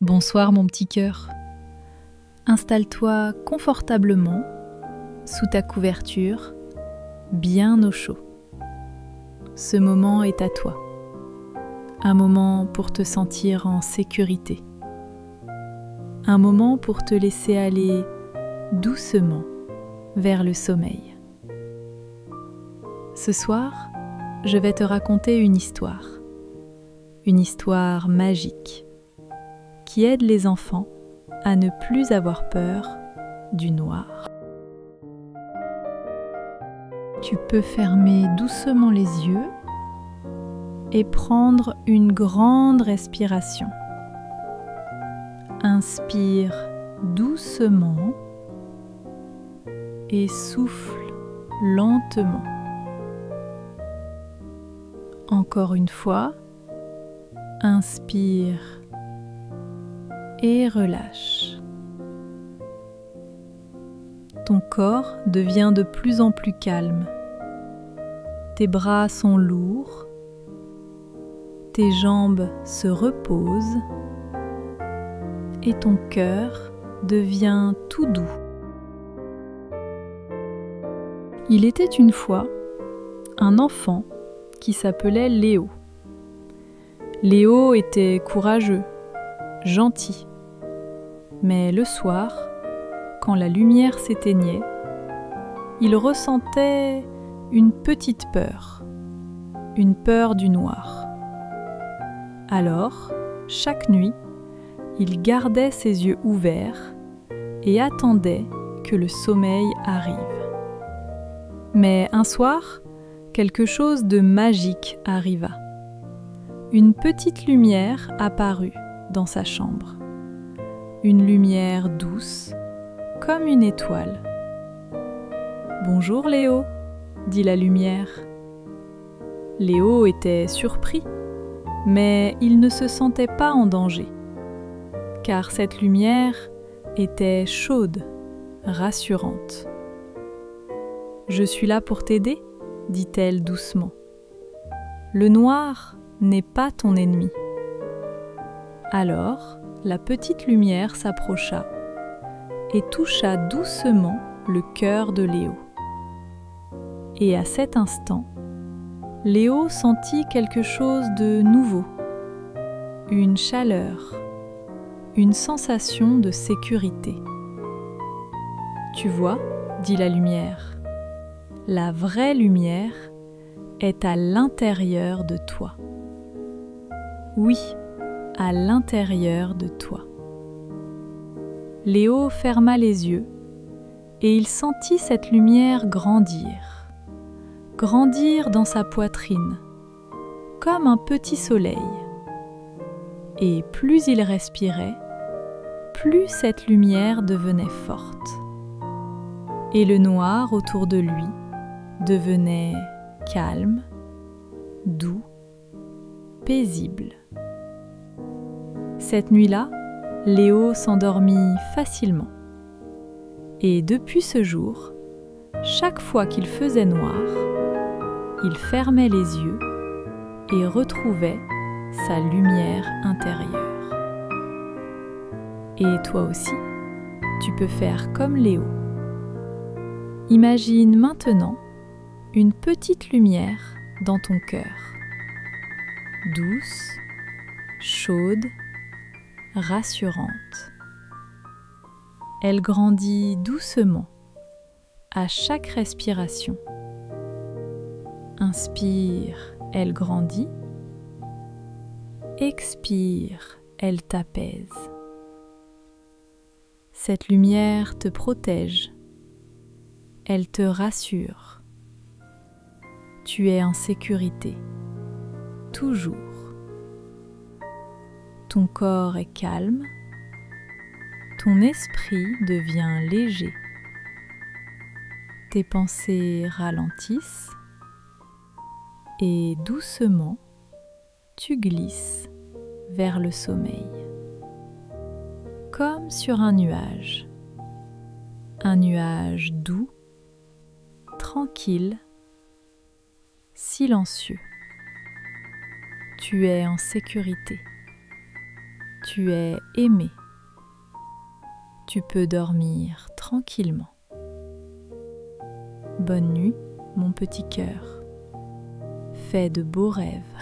Bonsoir mon petit cœur. Installe-toi confortablement sous ta couverture, bien au chaud. Ce moment est à toi. Un moment pour te sentir en sécurité. Un moment pour te laisser aller doucement vers le sommeil. Ce soir, je vais te raconter une histoire magique qui aide les enfants à ne plus avoir peur du noir. Tu peux fermer doucement les yeux et prendre une grande respiration. Inspire doucement et souffle lentement. Encore une fois, inspire et relâche. Ton corps devient de plus en plus calme. Tes bras sont lourds. Tes jambes se reposent. Et ton cœur devient tout doux. Il était une fois un enfant qui s'appelait Léo. Léo était courageux, gentil. Mais le soir, quand la lumière s'éteignait, il ressentait une petite peur, une peur du noir. Alors, chaque nuit, il gardait ses yeux ouverts et attendait que le sommeil arrive. Mais un soir, quelque chose de magique arriva. Une petite lumière apparut dans sa chambre. Une lumière douce, comme une étoile. « Bonjour Léo », dit la lumière. Léo était surpris, mais il ne se sentait pas en danger, car cette lumière était chaude, rassurante. « Je suis là pour t'aider », dit-elle doucement. « Le noir n'est pas ton ennemi. » Alors, la petite lumière s'approcha et toucha doucement le cœur de Léo. Et à cet instant, Léo sentit quelque chose de nouveau, une chaleur, une sensation de sécurité. « Tu vois, » dit la lumière, « la vraie lumière est à l'intérieur de toi. » Oui, à l'intérieur de toi. Léo ferma les yeux et il sentit cette lumière grandir dans sa poitrine, comme un petit soleil. Et plus il respirait, plus cette lumière devenait forte. Et le noir autour de lui devenait calme, doux, paisible. Cette nuit-là, Léo s'endormit facilement. Et depuis ce jour, chaque fois qu'il faisait noir, il fermait les yeux et retrouvait sa lumière intérieure. Et toi aussi, tu peux faire comme Léo. Imagine maintenant une petite lumière dans ton cœur, douce, chaude, rassurante. Elle grandit doucement à chaque respiration. Inspire, elle grandit. Expire, elle t'apaise. Cette lumière te protège. Elle te rassure. Tu es en sécurité, toujours. Ton corps est calme, ton esprit devient léger, tes pensées ralentissent et doucement, tu glisses vers le sommeil. Comme sur un nuage doux, tranquille, silencieux. Tu es en sécurité. Tu es aimé. Tu peux dormir tranquillement. Bonne nuit, mon petit cœur. Fais de beaux rêves.